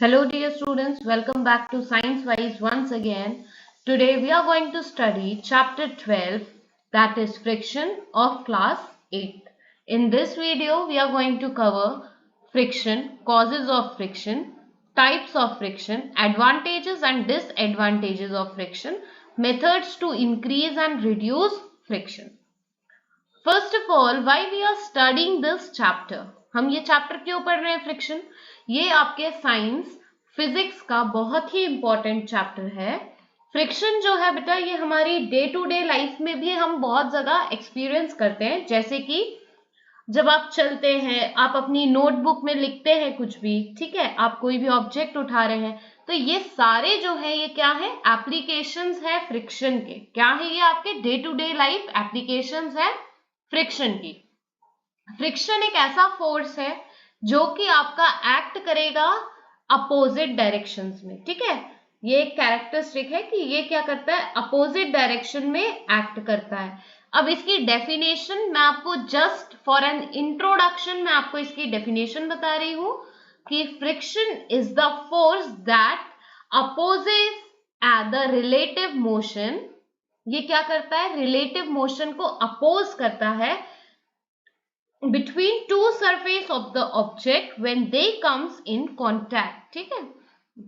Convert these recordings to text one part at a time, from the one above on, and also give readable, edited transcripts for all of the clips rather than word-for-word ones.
Hello dear students, welcome back to Science Wise once again. Today we are going to study chapter 12, that is friction, of class 8. In this video we are going to cover friction, causes of friction, types of friction, advantages and disadvantages of friction, methods to increase and reduce friction. First of all why we are studying this chapter, हम ये chapter क्यों पढ़ रहे हैं friction. ये आपके science physics का बहुत ही इंपॉर्टेंट चैप्टर है। फ्रिक्शन जो है बेटा, ये हमारी डे टू डे लाइफ में भी हम बहुत जगह एक्सपीरियंस करते हैं। जैसे कि जब आप चलते हैं, आप अपनी नोटबुक में लिखते हैं कुछ भी, ठीक है, आप कोई भी ऑब्जेक्ट उठा रहे हैं, तो ये सारे जो है ये क्या है, एप्लीकेशंस है फ्रिक्शन के। क्या है ये आपके day to day life applications है फ्रिक्शन की। फ्रिक्शन एक ऐसा फोर्स है जो कि आपका एक्ट करेगा अपोजिट डायरेक्शंस में, ठीक है। ये एक कैरेक्टरिस्टिक है कि ये क्या करता है, अपोजिट डायरेक्शन में एक्ट करता है। अब इसकी डेफिनेशन मैं आपको जस्ट फॉर एन इंट्रोडक्शन मैं आपको इसकी डेफिनेशन बता रही हूं कि friction is the force that opposes the relative motion. ये क्या करता है, रिलेटिव मोशन को अपोज करता है between two surface of the object when they comes in contact, ठीक है।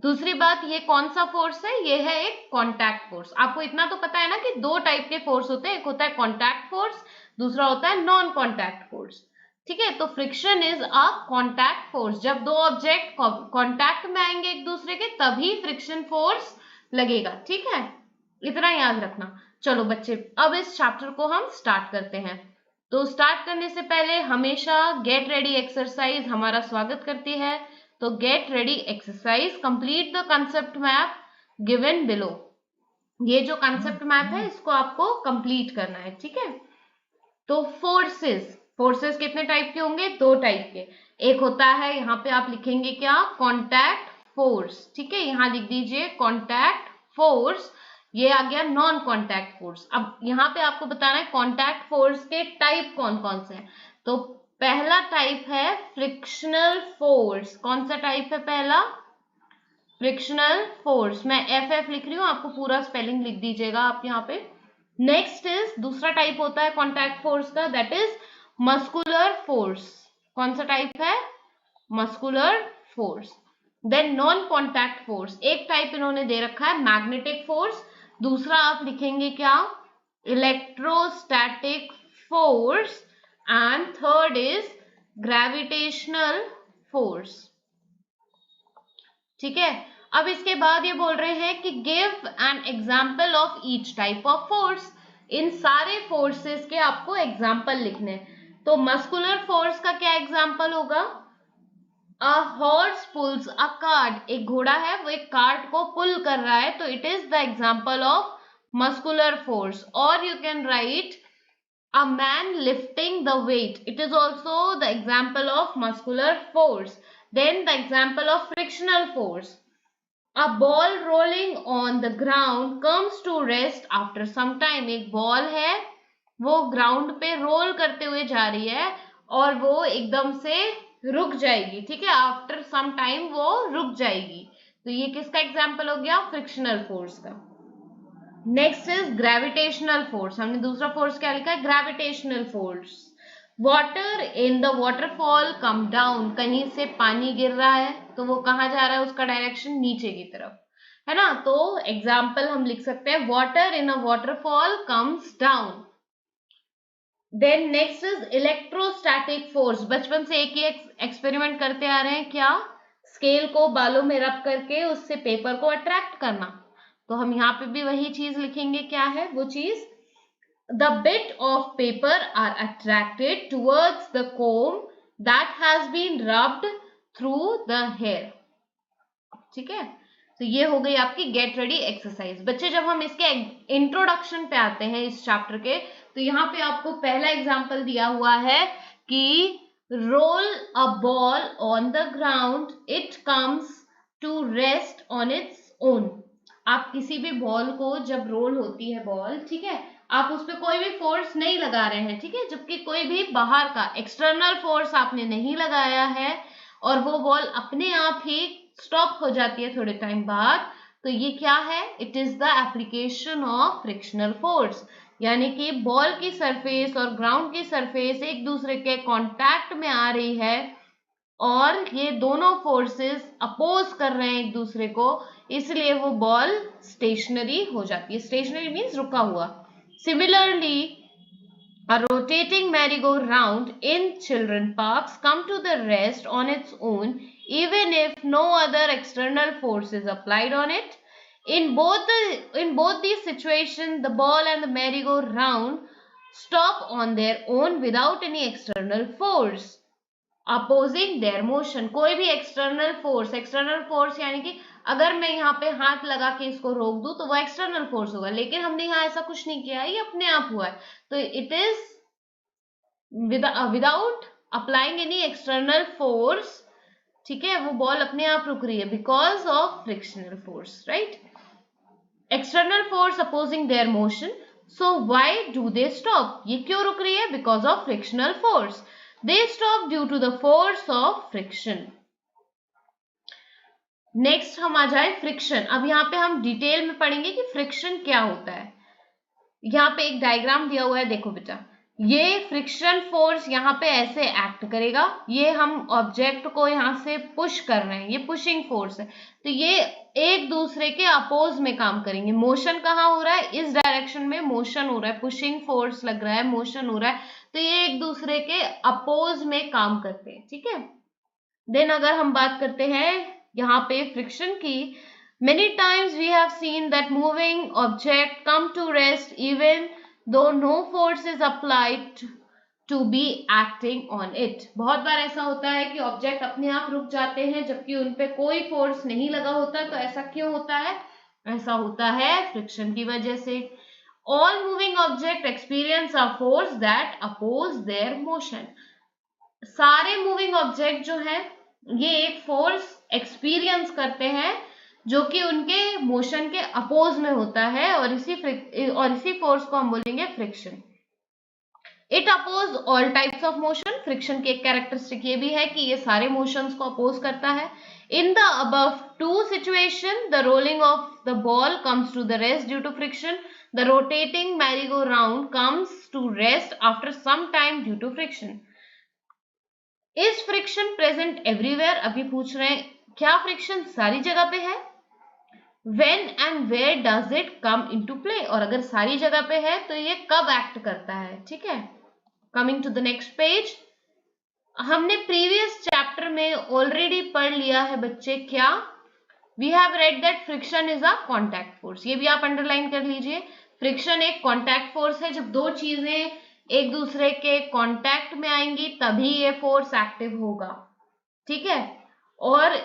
दूसरी बात, ये कौन सा फोर्स है, ये है एक कॉन्टैक्ट फोर्स। आपको इतना तो पता है ना कि दो टाइप के फोर्स होते हैं, एक होता है कॉन्टैक्ट फोर्स, दूसरा होता है नॉन कॉन्टैक्ट फोर्स, ठीक है। तो friction is a contact force. जब दो ऑब्जेक्ट कॉन्टैक्ट में आएंगे एक दूसरे के, तभी फ्रिक्शन फोर्स लगेगा, ठीक है। इतना याद रखना। चलो बच्चे, अब इस चैप्टर को हम स्टार्ट करते हैं। तो स्टार्ट करने से पहले हमेशा गेट रेडी एक्सरसाइज हमारा स्वागत करती है। तो get ready exercise, complete the concept map given below. ये जो कंसेप्ट मैप है इसको आपको कंप्लीट करना है, ठीक है। तो फोर्सेस कितने टाइप के होंगे, दो टाइप के। एक होता है, यहाँ पे आप लिखेंगे क्या, कॉन्टैक्ट फोर्स, ठीक है, यहाँ लिख दीजिए कॉन्टैक्ट फोर्स। ये आ गया नॉन कॉन्टैक्ट फोर्स। अब यहाँ पे आपको बताना है कॉन्टैक्ट फोर्स के टाइप कौन कौन से हैं। तो पहला टाइप है फ्रिक्शनल फोर्स। कौन सा टाइप है पहला, फ्रिक्शनल फोर्स। मैं एफ लिख रही हूँ, आपको पूरा स्पेलिंग लिख दीजिएगा आप यहाँ पे। नेक्स्ट इज, दूसरा टाइप होता है कॉन्टैक्ट फोर्स का, दैट इज मस्कुलर फोर्स। कौन सा टाइप है, muscular force. Then non contact force, एक टाइप इन्होंने दे रखा है मैग्नेटिक फोर्स, दूसरा आप लिखेंगे क्या, electrostatic force, and third is gravitational force, ठीक है। अब इसके बाद ये बोल रहे हैं कि give an example of each type of force. इन सारे फोर्सेस के आपको एग्जाम्पल लिखने। तो मस्कुलर फोर्स का क्या एग्जाम्पल होगा, a horse pools a cart. एक घोड़ा है, वो एक कार्ट को पुल कर रहा है, तो it is the example of muscular force. Or you can write a man lifting the weight, it is also the example of muscular force. Then the example of frictional force, a ball rolling on the ground comes to rest after some time. एक ball है, वो ground पे role करते हुए जा रही है और वो एकदम से रुक जाएगी, ठीक है, आफ्टर सम टाइम वो रुक जाएगी। तो ये किसका एग्जाम्पल हो गया, फ्रिक्शनल फोर्स का। Next is gravitational force. हमने दूसरा फोर्स क्या लिखा है, gravitational force. Water in the waterfall come down, कहीं से पानी गिर रहा है तो वो कहाँ जा रहा है, उसका डायरेक्शन नीचे की तरफ, है ना। तो एग्जाम्पल हम लिख सकते हैं, water in a waterfall comes down. Then next is electrostatic force. बचपन से एक ही एक्सपेरिमेंट करते आ रहे हैं, क्या, स्केल को बालों में रब करके उससे पेपर को अट्रैक्ट करना। तो हम यहाँ पे भी वही चीज लिखेंगे, क्या है वो चीज, the bit of paper are attracted towards the comb that has been rubbed through the hair, ठीक है। तो ये हो गई आपकी गेट रेडी एक्सरसाइज। बच्चे, जब हम इसके इंट्रोडक्शन पे आते हैं इस चैप्टर के, तो यहाँ पे आपको पहला एग्जाम्पल दिया हुआ है कि roll a ball on the ground, it comes to rest on its own. आप किसी भी बॉल को, जब रोल होती है बॉल, ठीक है, आप उस पर कोई भी फोर्स नहीं लगा रहे हैं, ठीक है, जबकि कोई भी बाहर का एक्सटर्नल फोर्स आपने नहीं लगाया है, और वो बॉल अपने आप ही स्टॉप हो जाती है थोड़े टाइम बाद, तो ये क्या है? It is the application of frictional force, यानी कि बॉल की सरफेस और ग्राउंड की सरफेस एक दूसरे के कांटेक्ट में आ रही है और ये दोनों फोर्सेस अपोज कर रहे हैं एक दूसरे को, इसलिए वो बॉल स्टेशनरी हो जाती है। स्टेशनरी मीन्स रुका हुआ। Similarly, a rotating merry-go-round in children parks come to the rest on its own even if no other external force is applied on it. In both these situations, the ball and the merry-go-round stop on their own without any external force opposing their motion. कोई भी external force यानी कि अगर मैं यहाँ पे हाथ लगा के इसको रोक दूं तो वो एक्सटर्नल फोर्स होगा, लेकिन हमने यहाँ ऐसा कुछ नहीं किया है, ये अपने आप हुआ है, तो it is without applying any external force. ठीक है, वो बॉल अपने आप रुक रही है because of frictional force, right? External force opposing there motion, so why do they stop? ये क्यों रुक रही है? Because of frictional force. They stop due to the force of friction. Next हम आ जाए फ्रिक्शन। अब यहाँ पे हम डिटेल में पढ़ेंगे कि फ्रिक्शन क्या होता है। यहाँ पे एक डायग्राम दिया हुआ है, देखो बेटा, ये फ्रिक्शन फोर्स यहाँ पे ऐसे एक्ट करेगा, ये हम ऑब्जेक्ट को यहाँ से पुश कर रहे हैं, ये पुशिंग फोर्स है, तो ये एक दूसरे के अपोज में काम करेंगे। मोशन कहाँ हो रहा है? इस डायरेक्शन में मोशन हो रहा है, पुशिंग फोर्स लग रहा है, मोशन हो रहा है, तो ये एक दूसरे के अपोज में काम करते हैं। ठीक है, देन अगर हम बात करते हैं यहाँ पे फ्रिक्शन की, many times we have seen that moving object come to rest even though no force is applied to be acting on it. बहुत बार ऐसा होता है कि ऑब्जेक्ट अपने आप रुक जाते हैं जबकि उन पे कोई फोर्स नहीं लगा होता, तो ऐसा क्यों होता है? ऐसा होता है फ्रिक्शन की वजह से। All moving object experience a force that oppose their motion. सारे मूविंग ऑब्जेक्ट जो है ये एक फोर्स एक्सपीरियंस करते हैं जो कि उनके मोशन के अपोज में होता है, और इसी फोर्स को हम बोलेंगे friction. It oppose all types of motion. Friction की एक कैरेक्टरिस्टिक ये भी है कि ये सारे मोशंस को अपोज करता है। In the above two situation, the rolling of the ball comes to the rest due to friction, the rotating merry go round comes to rest after some time due to friction. Is friction present everywhere? अभी पूछ रहे हैं क्या friction सारी जगह पे है? When and where does it come into play? और अगर सारी जगह पे है तो ये कब एक्ट करता है? ठीक है, coming to the next page, हमने प्रीवियस चैप्टर में ऑलरेडी पढ़ लिया है बच्चे, क्या? We have read that friction is a contact force. ये भी आप अंडरलाइन कर लीजिए, फ्रिक्शन एक कॉन्टैक्ट फोर्स है। जब दो चीजें एक दूसरे के कांटेक्ट में आएंगी तभी ये फोर्स एक्टिव होगा। ठीक है, और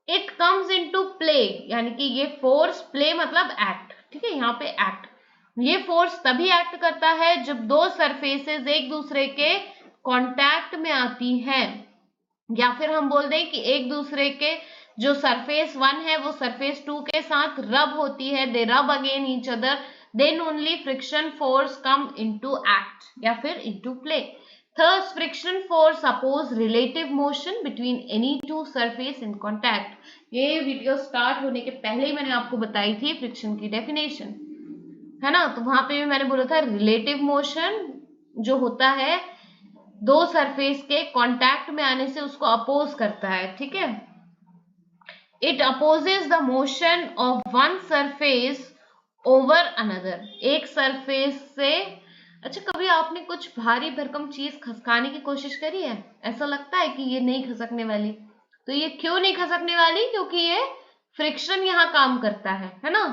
इट कम्स इनटू प्ले, यानी कि ये फोर्स, प्ले मतलब एक्ट, ठीक है, यहाँ पे एक्ट, ये फोर्स तभी एक्ट करता है जब दो सरफेसेस एक दूसरे के कांटेक्ट में आती हैं, या फिर हम बोल दें कि एक दूसरे के जो सरफेस 1 है वो सरफेस 2 के साथ रब होती है, दे रब again each other, then only friction force come into act या फिर into play. Thus, friction force oppose relative motion between any two surface in contact. ये वीडियो स्टार्ट होने के पहले ही मैंने आपको बताई थी फ्रिक्शन की डेफिनेशन, है ना? तो वहां पे भी मैंने बोला था रिलेटिव मोशन जो होता है दो सरफेस के कांटेक्ट में आने से उसको अपोज करता है। ठीक है, it opposes the motion of one surface over another, एक सरफेस से। अच्छा, कभी आपने कुछ भारी भरकम चीज खसकाने की कोशिश करी है? ऐसा लगता है कि ये नहीं खसकने वाली, तो ये क्यों नहीं खसकने वाली? क्योंकि ये फ्रिक्शन यहाँ काम करता है ना?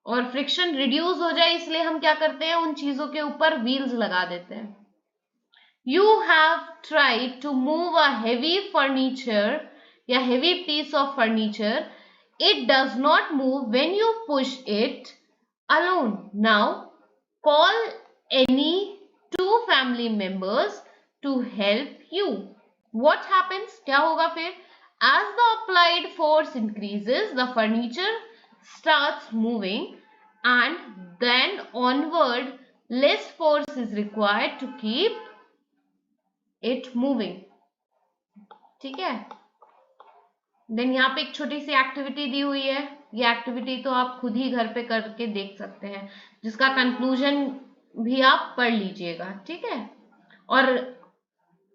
और फ्रिक्शन रिड्यूस हो जाए इसलिए हम क्या करते हैं, उन चीजों के ऊपर व्हील्स लगा देते हैं। You have tried to move a heavy furniture या heavy piece of furniture, it does not move when you push it alone. Now call any two family members to help you. What happens? क्या होगा फिर? As the applied force increases, the furniture starts moving, and then onward less force is required to keep it moving. ठीक है। Then यहाँ पे एक छोटी सी activity दी हुई है, ये एक्टिविटी तो आप खुद ही घर पे करके देख सकते हैं, जिसका कंक्लूजन भी आप पढ़ लीजिएगा, ठीक है। और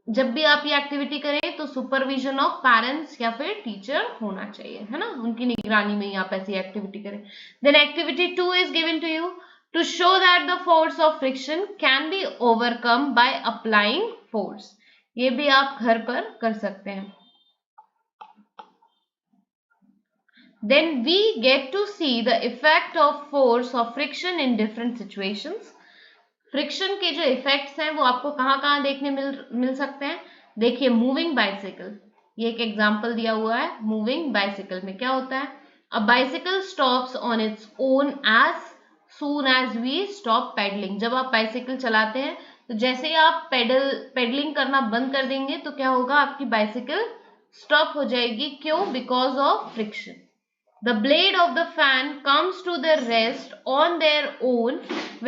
जब भी आप ये एक्टिविटी करें तो सुपरविजन ऑफ पेरेंट्स या फिर टीचर होना चाहिए, है ना, उनकी निगरानी में ही आप ऐसी एक्टिविटी करें। Then activity 2 is given to you to show that the force of friction can be overcome by applying force. ये भी आप घर पर कर सकते हैं। Then we get to see the effect of force of friction in different situations. Friction के जो इफेक्ट्स हैं वो आपको कहाँ देखने मिल सकते हैं। देखिए, मूविंग बाइसिकल, ये एक एग्जांपल दिया हुआ है। मूविंग बाइसिकल में क्या होता है, a bicycle stops on its own as soon as we stop pedalling. जब आप बाइसिकल चलाते हैं तो जैसे ही आप पेडलिंग करना बंद कर देंगे तो क्या होगा, आपकी बाइसिकल स्टॉप हो जाएगी। क्यों? Because of friction. The blade of the fan comes to the rest on their own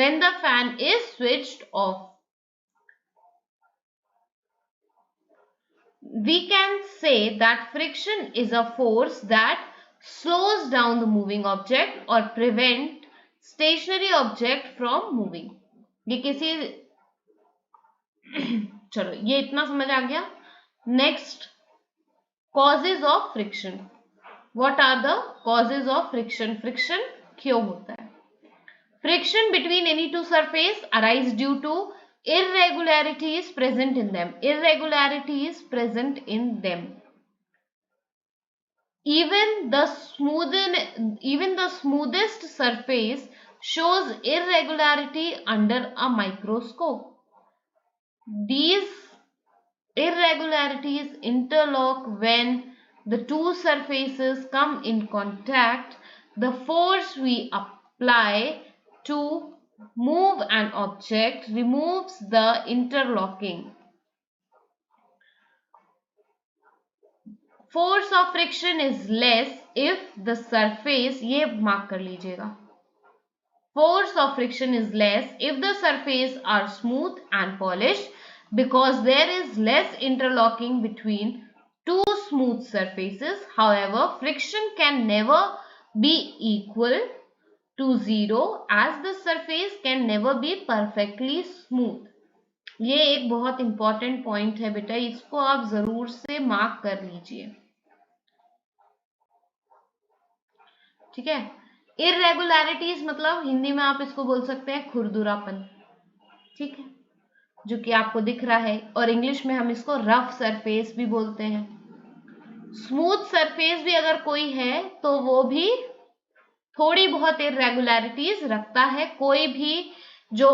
when the fan is switched off. We can say that friction is a force that slows down the moving object or prevent stationary object from moving. ये किसी चलो ये इतना समझ आ गया। Next, causes of friction. What are the causes of friction? Friction क्यों होता है? Friction between any two surface arise due to irregularities present in them. Irregularities present in them. Even the smoothest surface shows irregularity under a microscope. These irregularities interlock when the two surfaces come in contact. The force we apply to move an object removes the interlocking. Force of friction is less if the surface, ये mark कर लीजिएगा, force of friction is less if the surface are smooth and polished because there is less interlocking between two smooth surfaces. However, friction can never be equal to zero as the surface can never be perfectly smooth. ये एक बहुत important point है बेटा, इसको आप जरूर से mark कर लीजिए, ठीक है। इररेगुलरिटीज मतलब हिंदी में आप इसको बोल सकते हैं खुरदुरापन, ठीक है, जो कि आपको दिख रहा है, और इंग्लिश में हम इसको रफ सरफेस भी बोलते हैं। स्मूथ सरफेस भी अगर कोई है तो वो भी थोड़ी बहुत इररेगुलरिटीज रखता है। कोई भी जो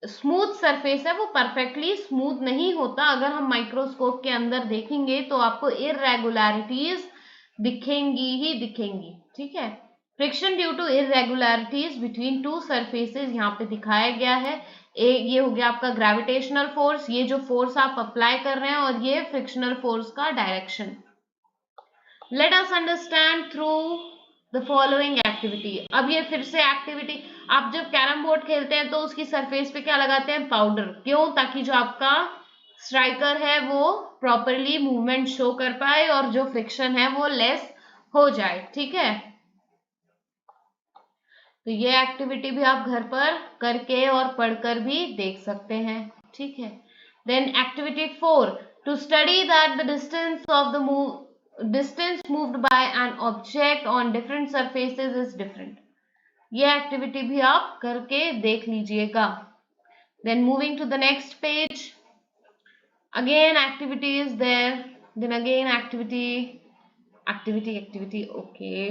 स्मूथ सरफेस है वो परफेक्टली स्मूथ नहीं होता। अगर हम माइक्रोस्कोप के अंदर देखेंगे तो आपको इररेगुलरिटीज दिखेंगी ही दिखेंगी, ठीक है। Friction due to irregularities between two surfaces यहाँ पे दिखाया गया है। ये हो गया आपका ग्रेविटेशनल फोर्स, ये जो फोर्स आप अप्लाई कर रहे हैं, और ये फ्रिक्शनल फोर्स का direction. Let us understand through the following activity. अब ये फिर से एक्टिविटी, आप जब कैरम बोर्ड खेलते हैं तो उसकी सरफेस पे क्या लगाते हैं, पाउडर। क्यों? ताकि जो आपका स्ट्राइकर है वो प्रॉपरली मूवमेंट शो कर पाए और जो फ्रिक्शन है वो लेस हो जाए, ठीक है। तो ये एक्टिविटी भी आप घर पर करके और पढ़कर भी देख सकते हैं, ठीक है। Then activity 4, to study that the distance of the distance moved by an object on different surfaces is different. ये एक्टिविटी भी आप करके देख लीजिएगा। Then moving to the next page, again activity is there, then again activity, okay.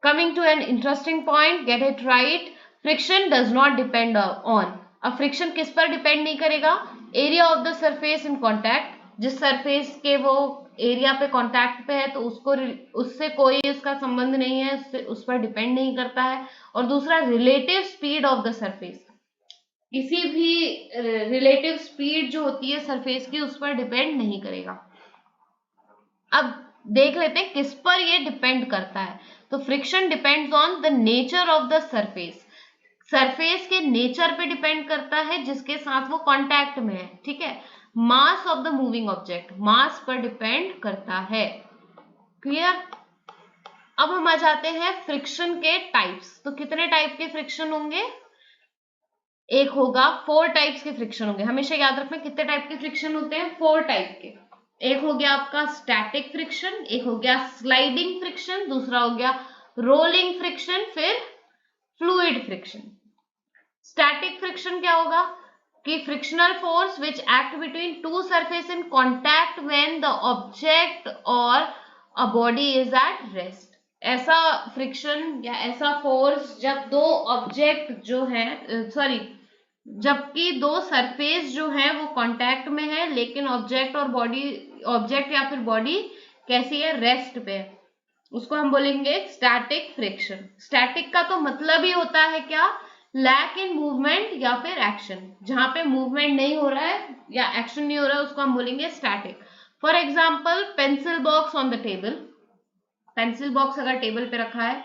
Coming to an interesting point, get it right. Friction does not depend on. अब friction किस पर depend नहीं करेगा, area of the surface in contact. जिस surface के वो area पे contact पे है तो उससे कोई इसका संबंध नहीं है, उस पर डिपेंड नहीं करता है। और दूसरा, relative speed of the surface, किसी भी रिलेटिव स्पीड जो होती है सरफेस की उस पर डिपेंड नहीं करेगा। अब देख लेते हैं किस पर ये डिपेंड करता है। तो friction depends on the nature of the surface, surface के नेचर पे डिपेंड करता है जिसके साथ वो कांटेक्ट में है, ठीक है। Mass of the moving object, mass पर डिपेंड करता है। क्लियर? अब हम आ जाते हैं फ्रिक्शन के टाइप्स। तो कितने टाइप के फ्रिक्शन होंगे? एक होगा, 4 टाइप्स के फ्रिक्शन होंगे। हमेशा याद रखना कितने टाइप के फ्रिक्शन होते हैं? 4 टाइप के। एक हो गया आपका स्टैटिक फ्रिक्शन, एक हो गया स्लाइडिंग फ्रिक्शन, दूसरा हो गया रोलिंग फ्रिक्शन, फिर फ्लूइड फ्रिक्शन। स्टैटिक फ्रिक्शन क्या होगा कि frictional force which act between two surface in contact when the object और a body is at rest. ऐसा फ्रिक्शन या ऐसा फोर्स जब दो ऑब्जेक्ट जो है, जबकि दो सरफेस जो है वो कांटेक्ट में है, लेकिन ऑब्जेक्ट और बॉडी, ऑब्जेक्ट या फिर बॉडी कैसी है? रेस्ट पे, उसको हम बोलेंगे स्टैटिक फ्रिक्शन। स्टैटिक का तो मतलब ही होता है क्या? लैक इन मूवमेंट या फिर एक्शन। जहां पे मूवमेंट नहीं हो रहा है या एक्शन नहीं हो रहा है उसको हम बोलेंगे static. For example pencil box on the table. Pencil box अगर टेबल पे रखा है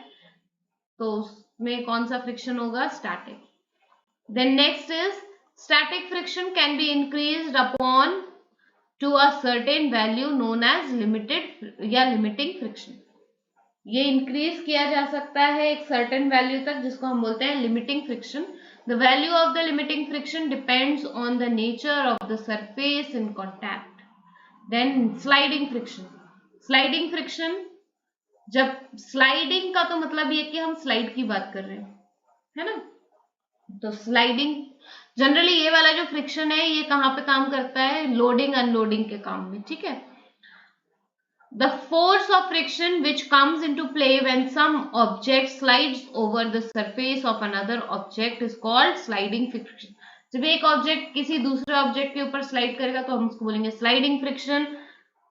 तो उसमें कौन सा फ्रिक्शन होगा? Static. Then next is static friction can be increased upon to a certain value known as limited या limiting friction। ये इंक्रीज किया जा सकता है एक सर्टेन वैल्यू तक, जिसको हम बोलते हैं limiting friction. The value of the limiting friction depends on the nature of the surface in contact. Then sliding friction. Sliding friction, जब स्लाइडिंग का तो मतलब ये कि हम स्लाइड की बात कर रहे हैं, है ना? तो स्लाइडिंग जनरली ये वाला जो फ्रिक्शन है ये कहां पे काम करता है? लोडिंग अनलोडिंग के काम में। ठीक है। The force of friction which comes into play when some object slides over the surface of another object is called sliding friction. जब एक ऑब्जेक्ट किसी दूसरे ऑब्जेक्ट के ऊपर स्लाइड करेगा तो हम उसको बोलेंगे स्लाइडिंग फ्रिक्शन।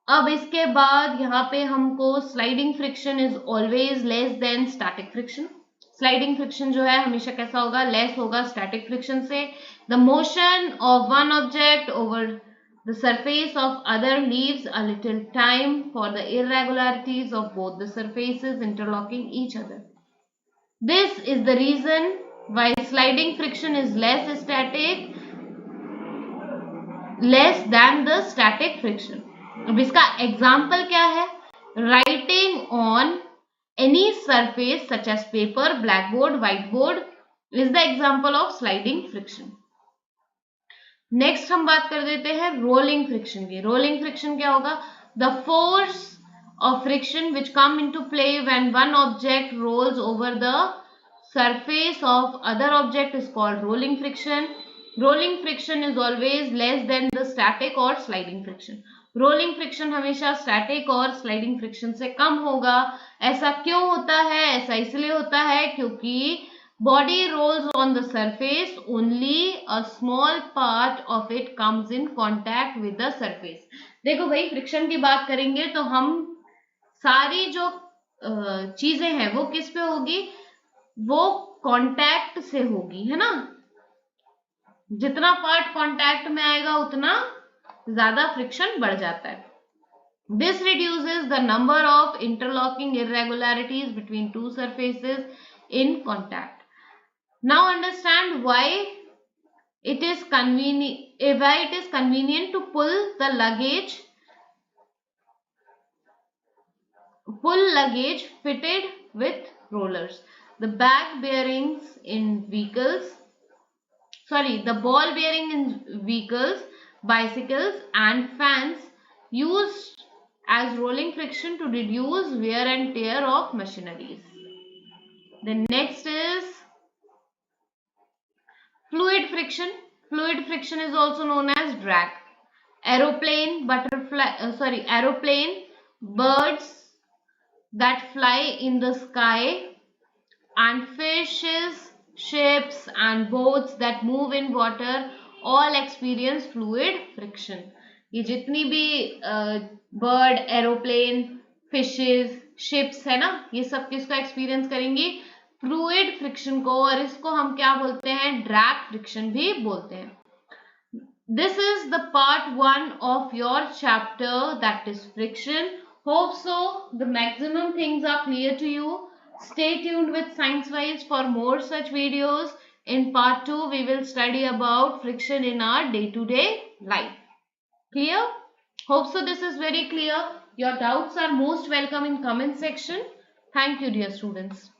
अब इसके बाद यहाँ पे हमको sliding friction is always less then static friction. Sliding friction जो है हमेशा कैसा होगा? लेस होगा स्टैटिक फ्रिक्शन से। The motion of one object over the surface of other leaves a little time for the irregularities of both the surfaces interlocking each other. This is the reason why sliding friction is less than the static friction. अब इसका example क्या है? Writing on any surface such as paper, blackboard, whiteboard is the example of sliding friction. Next हम बात कर देते हैं rolling friction की। रोलिंग फ्रिक्शन क्या होगा? The force of friction which come into play when one object rolls over the surface of other object is called rolling friction. Rolling friction is always less than the static और sliding friction. Rolling friction हमेशा static और sliding friction से कम होगा। ऐसा क्यों होता है? ऐसा इसलिए होता है क्योंकि body rolls on the surface, only a small part of it comes in contact with the surface. देखो भाई, फ्रिक्शन की बात करेंगे तो हम सारी जो चीजें हैं वो किस पे होगी? वो कॉन्टैक्ट से होगी, है ना? जितना पार्ट कॉन्टैक्ट में आएगा उतना ज्यादा फ्रिक्शन बढ़ जाता है। This reduces the number of interlocking irregularities between two surfaces in contact. Now understand why it is convenient to pull luggage fitted with rollers. The ball bearing in vehicles, bicycles and fans used as rolling friction to reduce wear and tear of machineries. The next is fluid friction. Fluid friction is also known as drag. Aeroplane, birds that fly in the sky, and fishes, ships and boats that move in water all experience fluid friction. ये जितनी भी bird, aeroplane, fishes, ships है ना, ये सब किसका experience करेंगी? Fluid friction को, और इसको हम क्या बोलते हैं? ड्रैग फ्रिक्शन भी बोलते हैं। This is the part 1 of your chapter, that is friction. Hope so the maximum things are clear to you. Stay tuned with ScienceWise for more such videos. In part 2 we will study about friction in our day-to-day life. Clear? Hope so this is very clear. Your doubts are most welcome in comment section. Thank you, dear students.